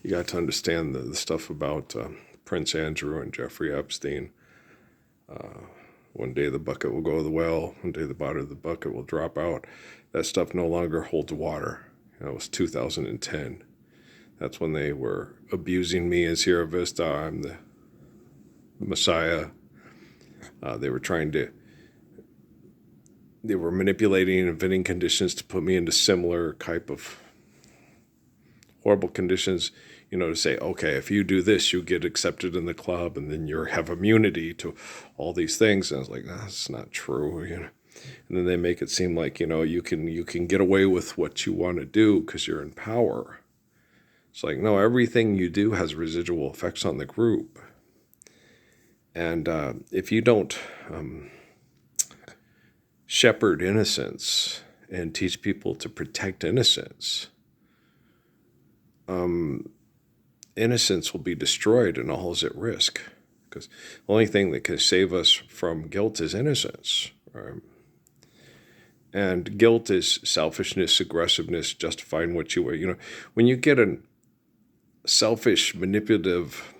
You got to understand the stuff about Prince Andrew and Jeffrey Epstein. One day the bucket will go to the well. One day the bottom of the bucket will drop out. That stuff no longer holds water. It was 2010. That's when they were abusing me as Sierra Vista. I'm the Messiah. They were manipulating and inventing conditions to put me into similar type of horrible conditions, to say, okay, if you do this, you get accepted in the club and then you have immunity to all these things. And I was like, that's not true, And then they make it seem like, you can get away with what you want to do because you're in power. It's like, no, everything you do has residual effects on the group. And if you don't shepherd innocence and teach people to protect innocence, innocence will be destroyed and all is at risk. Because the only thing that can save us from guilt is innocence. Right? And guilt is selfishness, aggressiveness, justifying what you are. When you get a selfish, manipulative,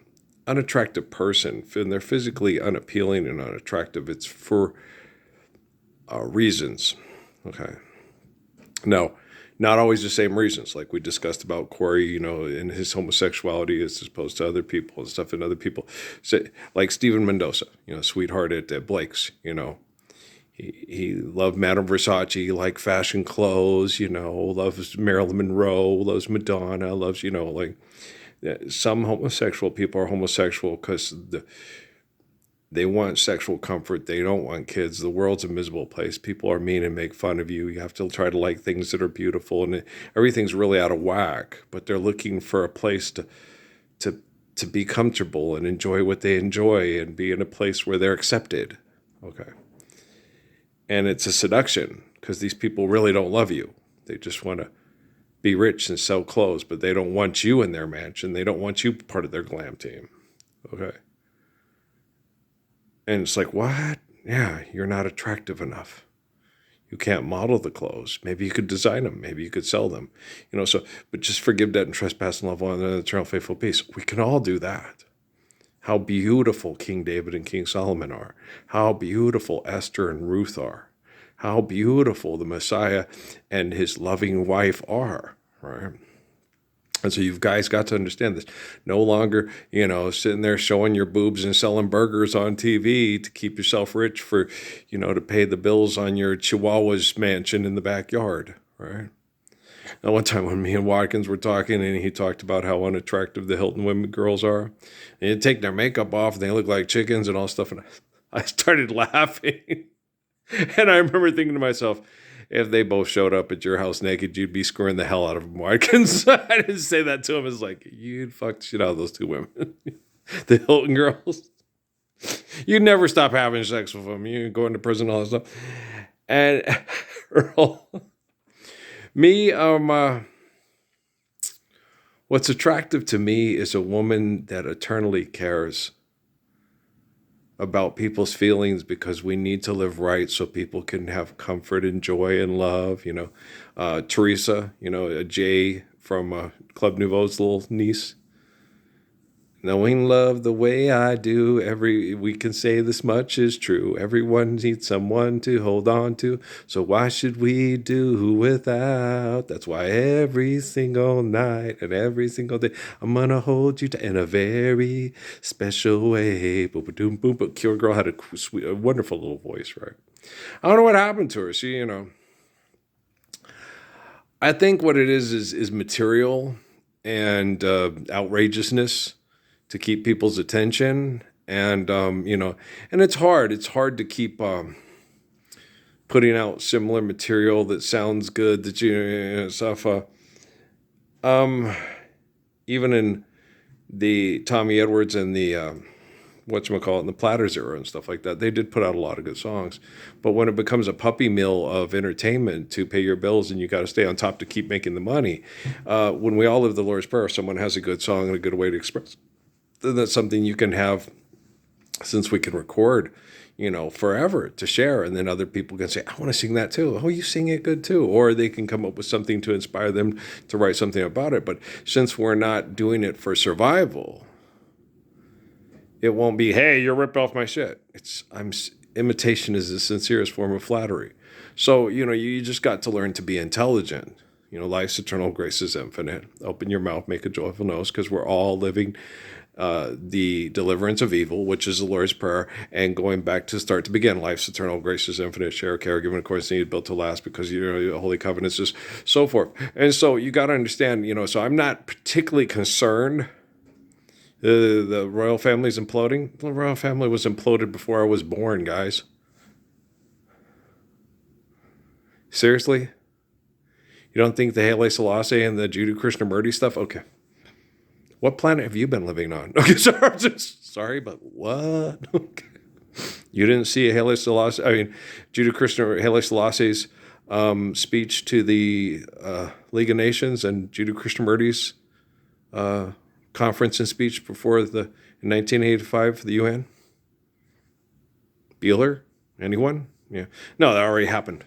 unattractive person, and they're physically unappealing and unattractive, it's for reasons. Okay. Now, not always the same reasons, like we discussed about Corey, and his homosexuality as opposed to other people and stuff, and other people. So, like Steven Mendoza, sweetheart at Blake's, He loved Madame Versace, he liked fashion clothes, loves Marilyn Monroe, loves Madonna, loves, some homosexual people are homosexual because they want sexual comfort. They don't want kids. The world's a miserable place. People are mean and make fun of you. You have to try to like things that are beautiful, and everything's really out of whack. But they're looking for a place to be comfortable and enjoy what they enjoy and be in a place where they're accepted. Okay. And it's a seduction because these people really don't love you. They just want to be rich and sell clothes, but they don't want you in their mansion. They don't want you part of their glam team. Okay. And it's like, what? Yeah, you're not attractive enough. You can't model the clothes. Maybe you could design them. Maybe you could sell them. But just forgive debt and trespass and love one another, eternal faithful peace. We can all do that. How beautiful King David and King Solomon are. How beautiful Esther and Ruth are. How beautiful the Messiah and his loving wife are, right? And so you guys got to understand this. No longer, sitting there showing your boobs and selling burgers on TV to keep yourself rich for, to pay the bills on your Chihuahua's mansion in the backyard, right? Now, one time when me and Watkins were talking, and he talked about how unattractive the Hilton women girls are, and you take their makeup off, and they look like chickens and all stuff, and I started laughing. And I remember thinking to myself, if they both showed up at your house naked, you'd be screwing the hell out of them, Watkins. I didn't say that to him. It's like, you'd fuck the shit out of those two women. The Hilton girls. You'd never stop having sex with them. You go into prison, all that stuff. And Earl, me, what's attractive to me is a woman that eternally cares about people's feelings because we need to live right so people can have comfort and joy and love. Teresa, Jay from Club Nouveau's little niece. Knowing love the way I do, we can say this much is true. Everyone needs someone to hold on to. So why should we do without? That's why every single night and every single day, I'm going to hold you in a very special way. Boom, boom, boom, boom. Cure Girl had a wonderful little voice, right? I don't know what happened to her. She, I think what it is material and outrageousness to keep people's attention. And, and it's hard. It's hard to keep putting out similar material that sounds good, that stuff. Even in the Tommy Edwards and the, and the Platters era and stuff like that, they did put out a lot of good songs. But when it becomes a puppy mill of entertainment to pay your bills and you got to stay on top to keep making the money, when we all live the Lord's Prayer, if someone has a good song and a good way to express, then that's something you can have since we can record, forever to share. And then other people can say, I want to sing that too. Oh, you sing it good too. Or they can come up with something to inspire them to write something about it. But since we're not doing it for survival, it won't be, hey, you're ripped off my shit. Imitation is the sincerest form of flattery. So, you just got to learn to be intelligent. Life's eternal, grace is infinite. Open your mouth, make a joyful noise, because we're all living the deliverance of evil, which is the Lord's Prayer, and going back to start to begin. Life's eternal, grace is infinite, share, care, given according to need, built to last, because the holy covenants is so forth. And so you got to understand, so I'm not particularly concerned. The royal family's imploding. The royal family was imploded before I was born, guys. Seriously? You don't think the Haile Selassie and the Jiddu Krishnamurti stuff? Okay. What planet have you been living on? Okay, sorry, but what? Okay. You didn't see Haile Selassie? Haile Selassie's speech to the League of Nations and Jiddu Krishnamurti's conference and speech before in 1985 for the UN? Bueller? Anyone? Yeah. No, that already happened.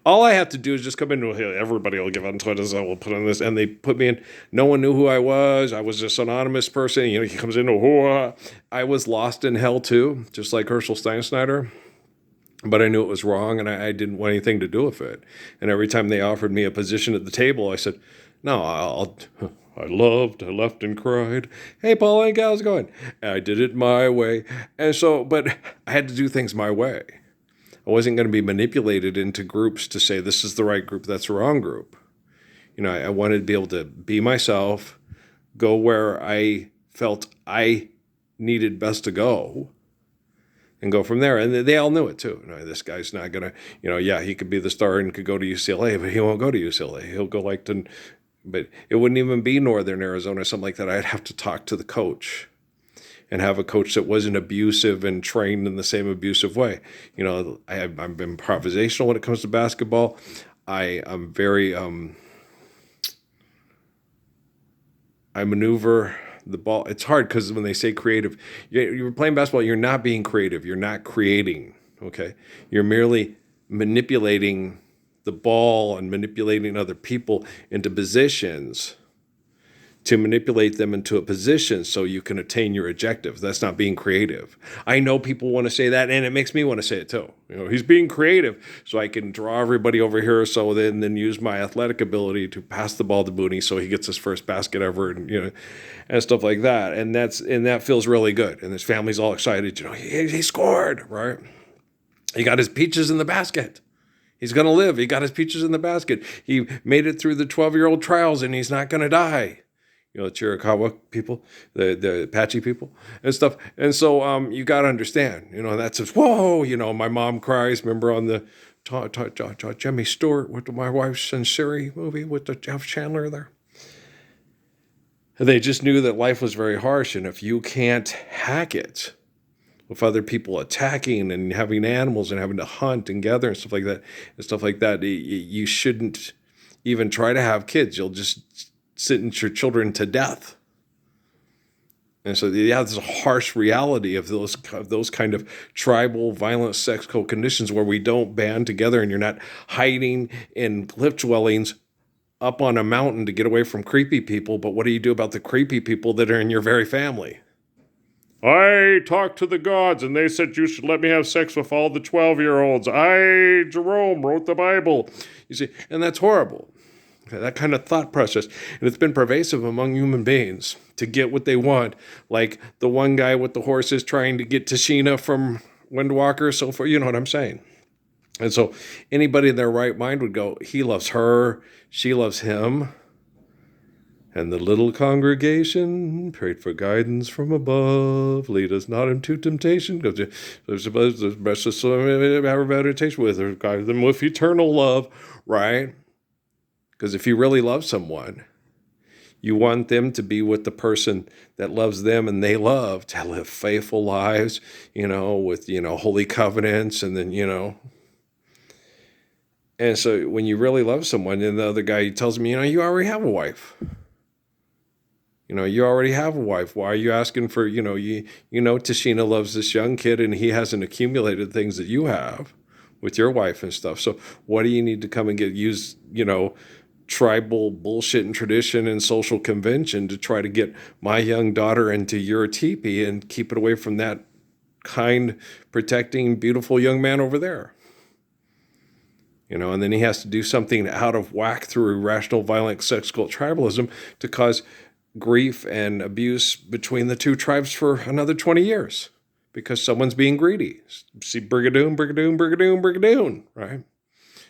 All I have to do is just come into, hey, everybody will give on Twitter, so we'll put on this, and they put me in. No one knew who I was. I was this anonymous person. He comes into, I was lost in hell too, just like Herschel Steinschneider. But I knew it was wrong, and I didn't want anything to do with it. And every time they offered me a position at the table, I said, no, I loved, I left and cried. Hey, Paul, how's it going? And I did it my way. And so, but I had to do things my way. I wasn't going to be manipulated into groups to say this is the right group, that's the wrong group. I wanted to be able to be myself, go where I felt I needed best to go, and go from there. And they all knew it too. This guy's not going to, he could be the star and could go to UCLA, but he won't go to UCLA. He'll go but it wouldn't even be Northern Arizona or something like that. I'd have to talk to the coach and have a coach that wasn't abusive and trained in the same abusive way. I'm improvisational when it comes to basketball. I'm very, I maneuver the ball. It's hard because when they say creative, you're playing basketball, you're not being creative. You're not creating, okay? You're merely manipulating the ball and manipulating other people into positions to manipulate them into a position so you can attain your objective. That's not being creative. I know people want to say that, and it makes me want to say it too. He's being creative so I can draw everybody over here, so then use my athletic ability to pass the ball to Booney so he gets his first basket ever, and stuff like that. And that feels really good. And his family's all excited. He scored, right? He got his peaches in the basket. He's going to live. He got his peaches in the basket. He made it through the 12-year-old trials, and he's not going to die. The Chiricahua people, the Apache people and stuff. And so you got to understand, that's just, whoa, my mom cries. Remember on the Jimmy Stewart with My Wife's and Siri movie with the Jeff Chandler there? They just knew that life was very harsh. And if you can't hack it with other people attacking and having animals and having to hunt and gather and stuff like that, you shouldn't even try to have kids. You'll just sentence your children to death. And so, there's a harsh reality of those kind of tribal, violent, sex cult conditions where we don't band together and you're not hiding in cliff dwellings up on a mountain to get away from creepy people. But what do you do about the creepy people that are in your very family? I talked to the gods and they said you should let me have sex with all the 12-year-olds. Jerome, wrote the Bible. You see, and that's horrible. That kind of thought process. And it's been pervasive among human beings to get what they want. Like the one guy with the horses trying to get Tashina from Windwalker, so forth. You know what I'm saying? And so anybody in their right mind would go, he loves her, she loves him. And the little congregation prayed for guidance from above. Lead us not into temptation. There's the best of our meditation with her. Guide them with eternal love, right? Because if you really love someone, you want them to be with the person that loves them and they love, to live faithful lives, with, holy covenants, and then, And so when you really love someone, and the other guy tells me, you already have a wife. You already have a wife. Why are you asking for, Tashina loves this young kid and he hasn't accumulated things that you have with your wife and stuff. So what do you need to come and use, tribal bullshit and tradition and social convention to try to get my young daughter into your teepee and keep it away from that kind, protecting, beautiful young man over there? And then he has to do something out of whack through irrational, violent sex cult tribalism to cause grief and abuse between the two tribes for another 20 years because someone's being greedy. See Brigadoon, Brigadoon, Brigadoon, Brigadoon, right?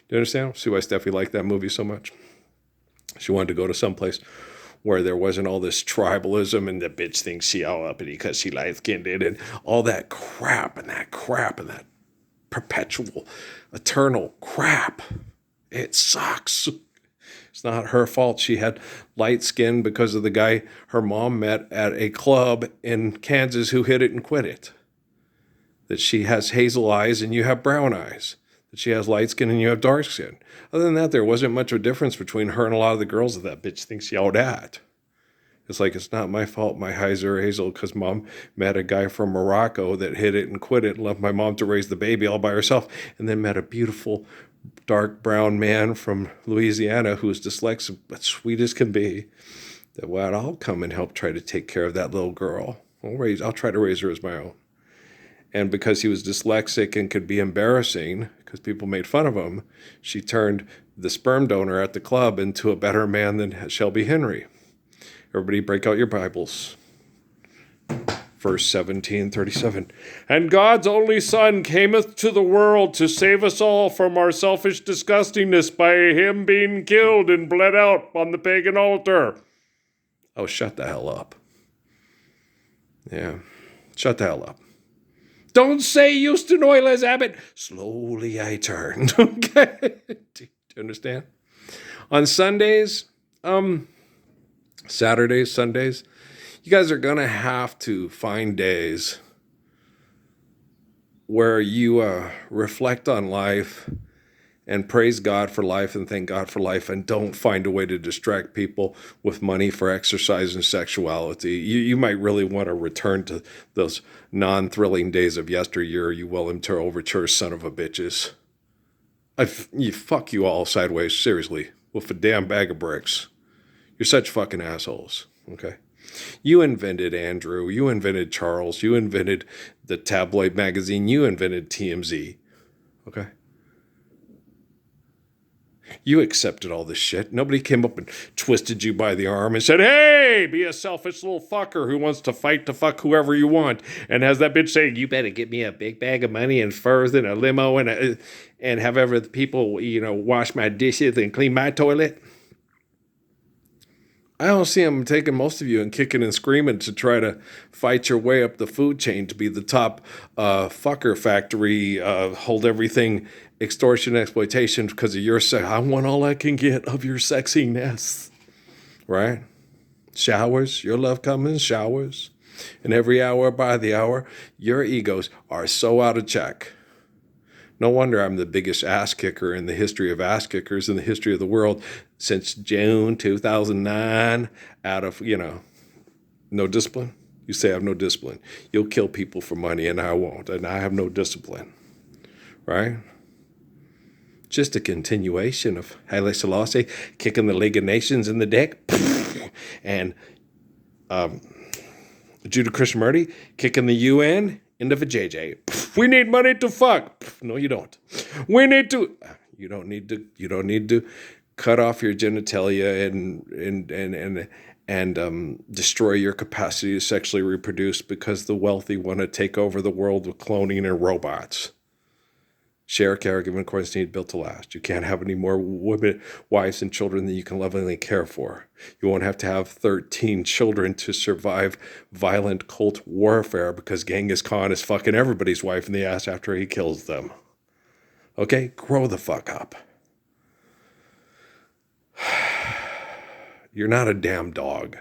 Do you understand? See why Steffi liked that movie so much? She wanted to go to someplace where there wasn't all this tribalism and the bitch thinks she all uppity because she light-skinned and all that crap and that perpetual, eternal crap. It sucks. It's not her fault she had light skin because of the guy her mom met at a club in Kansas who hit it and quit it. That she has hazel eyes and you have brown eyes. That she has light skin and you have dark skin. Other than that, there wasn't much of a difference between her and a lot of the girls that bitch thinks she yelled at. It's like, it's not my fault my eyes are hazel because mom met a guy from Morocco that hit it and quit it and left my mom to raise the baby all by herself, and then met a beautiful dark brown man from Louisiana who is dyslexic but sweet as can be. That, well, I'll come and help try to take care of that little girl. I'll try to raise her as my own. And because he was dyslexic and could be embarrassing because people made fun of him, she turned the sperm donor at the club into a better man than Shelby Henry. Everybody break out your Bibles. Verse 17:37. And God's only Son cameth to the world to save us all from our selfish disgustingness by him being killed and bled out on the pagan altar. Oh, shut the hell up. Yeah, shut the hell up. Don't say Houston Oilers, Abbott. Slowly I turned. Okay? Do you understand? On Sundays, Saturdays, Sundays, you guys are going to have to find days where you reflect on life and praise God for life and thank God for life and don't find a way to distract people with money for exercise and sexuality. You might really want to return to those non-thrilling days of yesteryear, you William Overture son of a bitches. Fuck you all sideways, seriously, with a damn bag of bricks. You're such fucking assholes, okay? You invented Andrew. You invented Charles. You invented the tabloid magazine. You invented TMZ, okay? You accepted all this shit. Nobody came up and twisted you by the arm and said, hey, be a selfish little fucker who wants to fight to fuck whoever you want. And has that bitch saying, you better get me a big bag of money and furs and a limo and have other people, wash my dishes and clean my toilet. I don't see them taking most of you and kicking and screaming to try to fight your way up the food chain to be the top fucker factory, hold everything extortion, exploitation because of your sex. I want all I can get of your sexiness, right? Showers, your love comes in showers. And every hour by the hour, your egos are so out of check. No wonder I'm the biggest ass kicker in the history of ass kickers in the history of the world since June 2009 out of, no discipline. You say I have no discipline. You'll kill people for money and I won't. And I have no discipline, right? Just a continuation of Haile Selassie kicking the League of Nations in the deck and Judah Krishnamurti kicking the UN into the JJ. We need money to fuck. No, you don't. We need to. You don't need to cut off your genitalia and destroy your capacity to sexually reproduce because the wealthy want to take over the world with cloning and robots. Share, caregiving, accordance to need, built to last. You can't have any more women, wives, and children than you can lovingly care for. You won't have to have 13 children to survive violent cult warfare because Genghis Khan is fucking everybody's wife in the ass after he kills them. Okay? Grow the fuck up. You're not a damn dog.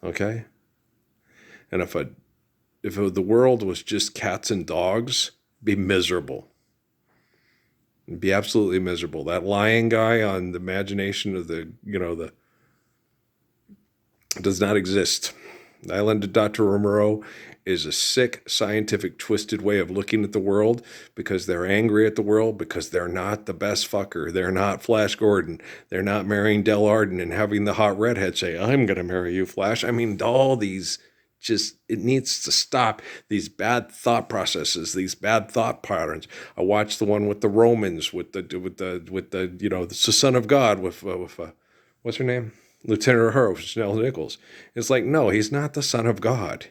Okay? And if the world was just cats and dogs, be miserable. Be absolutely miserable. That lion guy on the imagination of the does not exist. The island of Dr. Romero is a sick, scientific, twisted way of looking at the world because they're angry at the world because they're not the best fucker. They're not Flash Gordon. They're not marrying Del Arden and having the hot redhead say, I'm going to marry you, Flash. I mean, all these it needs to stop, these bad thought processes, these bad thought patterns. I watched the one with the Romans, with the the Son of God with what's her name? Lieutenant Uhura, Janelle Nichols. It's like, no, he's not the Son of God.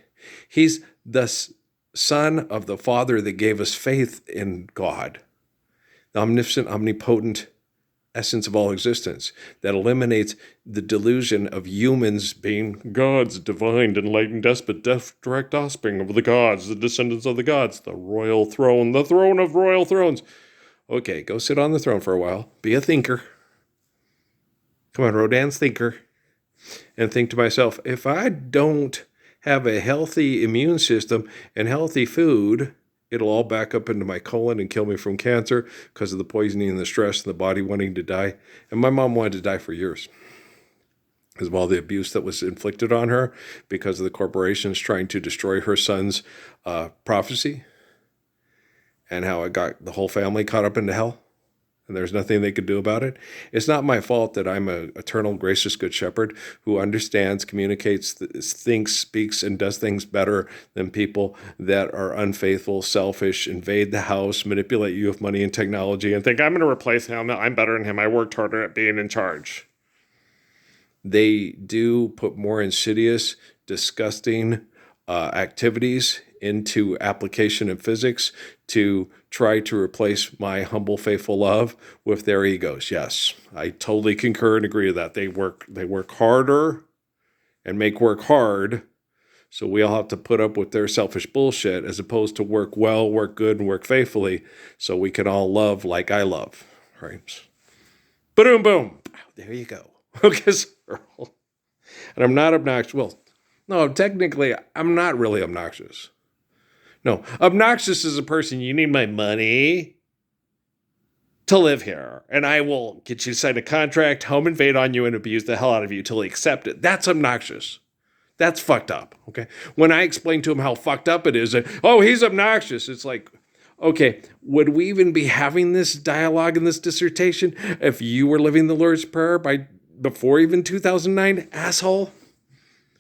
He's the Son of the Father that gave us faith in God, the omniscient, omnipotent essence of all existence that eliminates the delusion of humans being God's divine, enlightened despot, direct offspring of the gods, the descendants of the gods, the royal throne, the throne of royal thrones. Okay, go sit on the throne for a while. Be a thinker. Come on, Rodin's thinker. And think to myself, if I don't have a healthy immune system and healthy food, it'll all back up into my colon and kill me from cancer because of the poisoning and the stress and the body wanting to die. And my mom wanted to die for years because of all the abuse that was inflicted on her because of the corporations trying to destroy her son's prophecy and how it got the whole family caught up into hell. And there's nothing they could do about it. It's not my fault that I'm an eternal, gracious, good shepherd who understands, communicates, thinks, speaks, and does things better than people that are unfaithful, selfish, invade the house, manipulate you with money and technology, and think, I'm going to replace him. I'm better than him. I worked harder at being in charge. They do put more insidious, disgusting activities into application in physics to try to replace my humble, faithful love with their egos. Yes, I totally concur and agree with that. They work harder and make work hard, so we all have to put up with their selfish bullshit as opposed to work well, work good, and work faithfully so we can all love like I love. Right? Boom, boom. There you go. Okay, Earl. And I'm not obnoxious. Well, no, technically, I'm not really obnoxious. No, obnoxious is a person, you need my money to live here, and I will get you to sign a contract, home invade on you, and abuse the hell out of you till he accepts it. That's obnoxious. That's fucked up, okay? When I explain to him how fucked up it is, oh, he's obnoxious, it's like, okay, would we even be having this dialogue and this dissertation if you were living the Lord's Prayer before even 2009, asshole?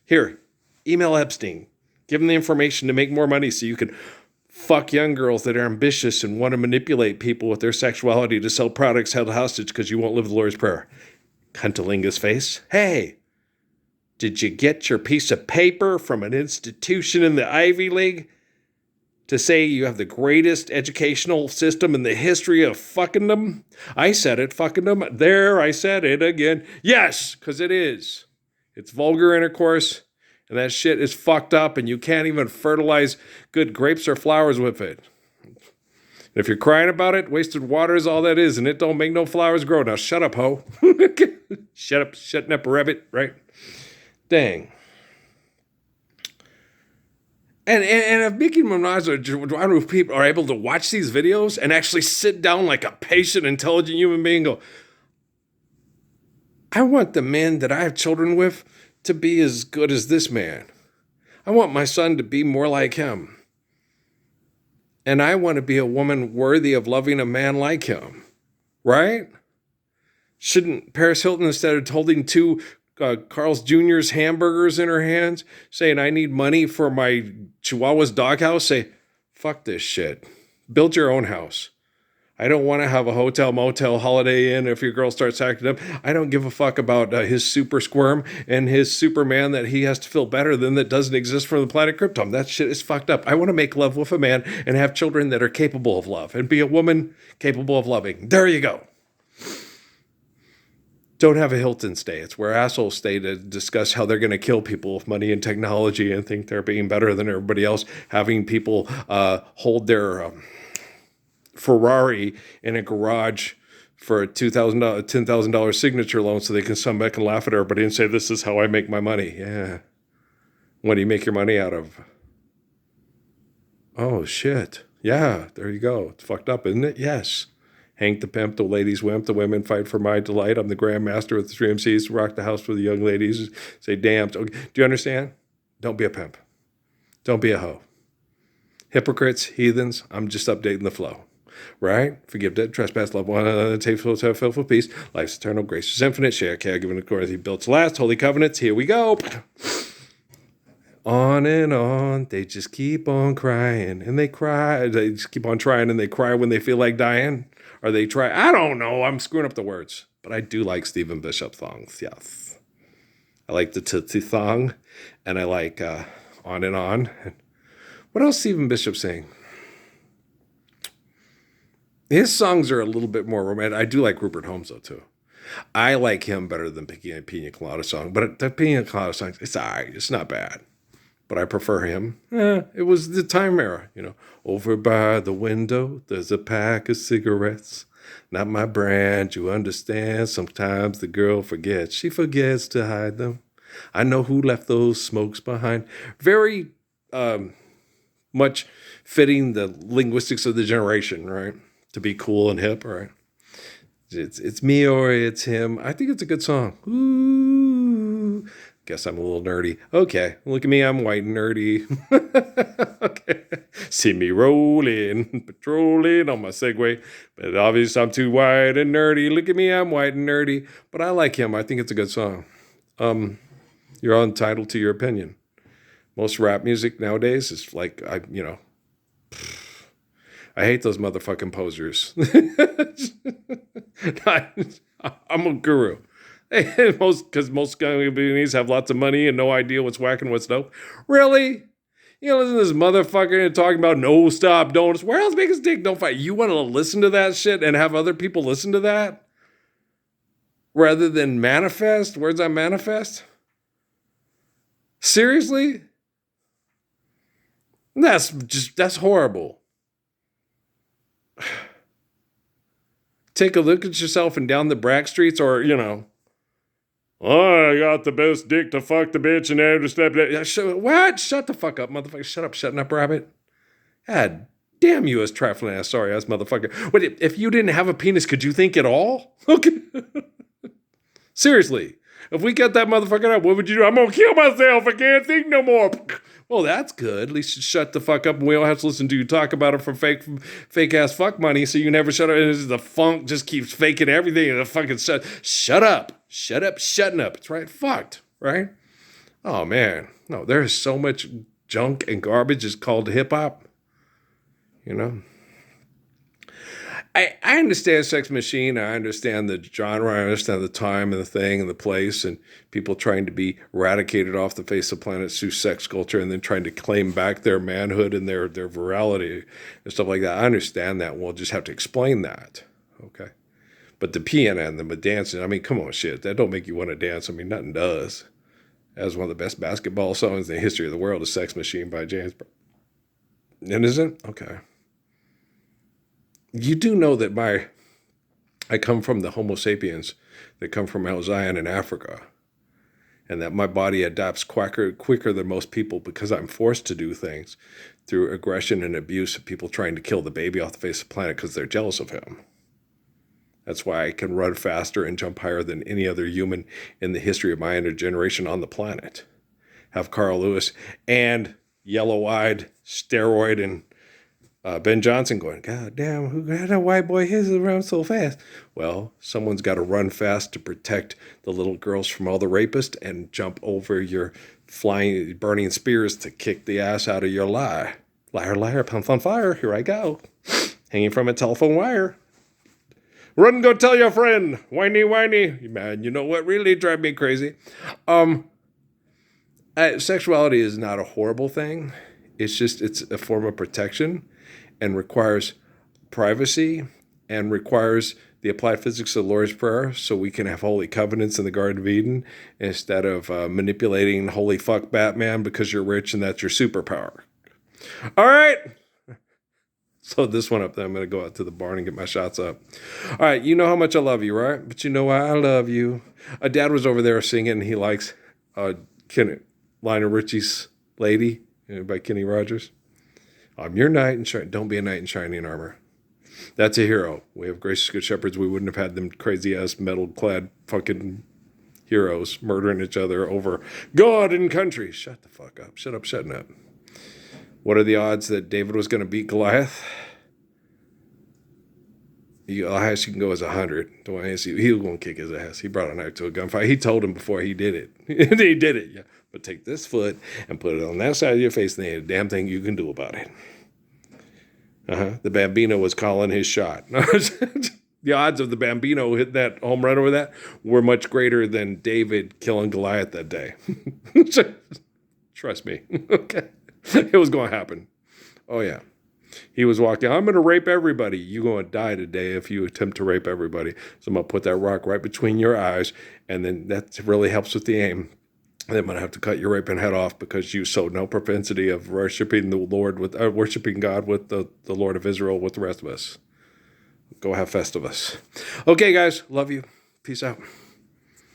Here, email Epstein. Give him the information to make more money so you can fuck young girls that are ambitious and want to manipulate people with their sexuality to sell products held hostage because you won't live the Lord's Prayer. Cuntilingus face. Hey, did you get your piece of paper from an institution in the Ivy League to say you have the greatest educational system in the history of fucking them? I said it, fucking them. There, I said it again. Yes, because it is. It's vulgar intercourse. And that shit is fucked up, and you can't even fertilize good grapes or flowers with it. And if you're crying about it, wasted water is all that is, and it don't make no flowers grow. Now shut up, ho. Shut up, shutting up, rabbit, right? Dang. And if Nicki Minaj or people are able to watch these videos and actually sit down like a patient, intelligent human being and go, I want the men that I have children with to be as good as this man. I want my son to be more like him. And I want to be a woman worthy of loving a man like him. Right? Shouldn't Paris Hilton, instead of holding two Carl's Jr.'s hamburgers in her hands, saying, I need money for my Chihuahua's doghouse, say, fuck this shit. Build your own house. I don't want to have a hotel, motel, Holiday Inn if your girl starts acting up. I don't give a fuck about his super squirm and his Superman that he has to feel better than that doesn't exist from the planet Krypton. That shit is fucked up. I want to make love with a man and have children that are capable of love and be a woman capable of loving. There you go. Don't have a Hilton stay. It's where assholes stay to discuss how they're going to kill people with money and technology and think they're being better than everybody else, having people hold their Ferrari in a garage for a $10,000 signature loan so they can come back and laugh at everybody and say, this is how I make my money. Yeah. What do you make your money out of? Oh, shit. Yeah, there you go. It's fucked up, isn't it? Yes. Hank the pimp, the ladies wimp, the women fight for my delight. I'm the grand master with the three MCs. Rock the house for the young ladies. Say, damn. Do you understand? Don't be a pimp. Don't be a hoe. Hypocrites, heathens, I'm just updating the flow. Right? Forgive debt, trespass, love one another, take full, for peace. Life's eternal, grace is infinite, share, care, given according he built to last. Holy covenants, here we go. On and on, they just keep on crying, and they cry. They just keep on trying, and they cry when they feel like dying. Or they try, I don't know, I'm screwing up the words. But I do like Stephen Bishop songs, yes. I like the Tootsie Thong, and I like On and On. What else Stephen Bishop sing? His songs are a little bit more romantic. I do like Rupert Holmes, though, too. I like him better than Pina Colada song. But the Pina Colada song, it's all right. It's not bad. But I prefer him. It was the time era, Over by the window, there's a pack of cigarettes. Not my brand, you understand. Sometimes the girl forgets. She forgets to hide them. I know who left those smokes behind. Very much fitting the linguistics of the generation, right? To be cool and hip, right? It's me or it's him. I think it's a good song. Ooh. Guess I'm a little nerdy. Okay, look at me, I'm white and nerdy. Okay. See me rolling, patrolling on my Segway. But obviously I'm too white and nerdy. Look at me, I'm white and nerdy. But I like him. I think it's a good song. You're all entitled to your opinion. Most rap music nowadays is like, I hate those motherfucking posers. I'm a guru. Because most companies have lots of money and no idea what's whack and what's dope. Really? Listen to this motherfucker talking about no stop, don't. Where else make his dick don't fight? You want to listen to that shit and have other people listen to that? Rather than manifest? Where's that manifest? Seriously? That's horrible. Take a look at yourself and down the Brack streets, or, I got the best dick to fuck the bitch and never step. What? Shut the fuck up, motherfucker. Shut up, shutting up, rabbit. God damn you, as trifling ass, sorry ass motherfucker. Wait, if you didn't have a penis, could you think at all? Okay. Seriously. If we cut that motherfucker up, what would you do? I'm going to kill myself. I can't think no more. Well, that's good. At least you shut the fuck up and we don't have to listen to you talk about it for fake ass fuck money, so you never shut up. And the funk just keeps faking everything and the fucking shut up. Shut up, shutting up. It's right. Fucked, right? Oh, man. No, there is so much junk and garbage is called hip hop. I understand Sex Machine. I understand the genre. I understand the time and the thing and the place and people trying to be eradicated off the face of the planet through sex culture and then trying to claim back their manhood and their virality and stuff like that. I understand that. We'll just have to explain that. Okay. But the piano and the dancing, I mean, come on, shit. That don't make you want to dance. I mean, nothing does. That was one of the best basketball songs in the history of the world, is Sex Machine by James Brown. And is it? Okay. You do know that I come from the Homo sapiens that come from Mount Zion in Africa, and that my body adapts quicker than most people because I'm forced to do things through aggression and abuse of people trying to kill the baby off the face of the planet because they're jealous of him. That's why I can run faster and jump higher than any other human in the history of my generation on the planet. Have Carl Lewis and yellow-eyed, steroid, and Ben Johnson going, God damn, who got a white boy his around so fast? Well, someone's got to run fast to protect the little girls from all the rapists and jump over your flying, burning spears to kick the ass out of your lie. Liar, liar, pants on fire. Here I go. Hanging from a telephone wire. Run and go tell your friend. Whiny, whiny. Man, you know what really drives me crazy? Sexuality is not a horrible thing. It's a form of protection and requires privacy and requires the applied physics of the Lord's Prayer so we can have holy covenants in the Garden of Eden instead of manipulating holy fuck Batman because you're rich and that's your superpower. All right. So this one up there, I'm going to go out to the barn and get my shots up. All right. You know how much I love you, right? But you know why I love you. Dad was over there singing and he likes Lionel Richie's Lady by Kenny Rogers. I'm your knight in shining. Don't be a knight in shining armor. That's a hero. We have gracious good shepherds. We wouldn't have had them crazy ass metal clad fucking heroes murdering each other over God and country. Shut the fuck up. Shut up, shutting up. What are the odds that David was going to beat Goliath? The highest you can go is 100. He was going to kick his ass. He brought a knife to a gunfight. He told him before he did it. He did it, yeah. But take this foot and put it on that side of your face, and there ain't a damn thing you can do about it. The Bambino was calling his shot. The odds of the Bambino hitting that home run over that were much greater than David killing Goliath that day. Trust me. Okay. It was going to happen. Oh, yeah. He was walking, I'm going to rape everybody. You're going to die today if you attempt to rape everybody. So I'm going to put that rock right between your eyes, and then that really helps with the aim. And then I'm going to have to cut your raping head off because you showed no propensity of worshiping the Lord with worshiping God with the Lord of Israel with the rest of us. Go have Festivus. Okay, guys. Love you. Peace out.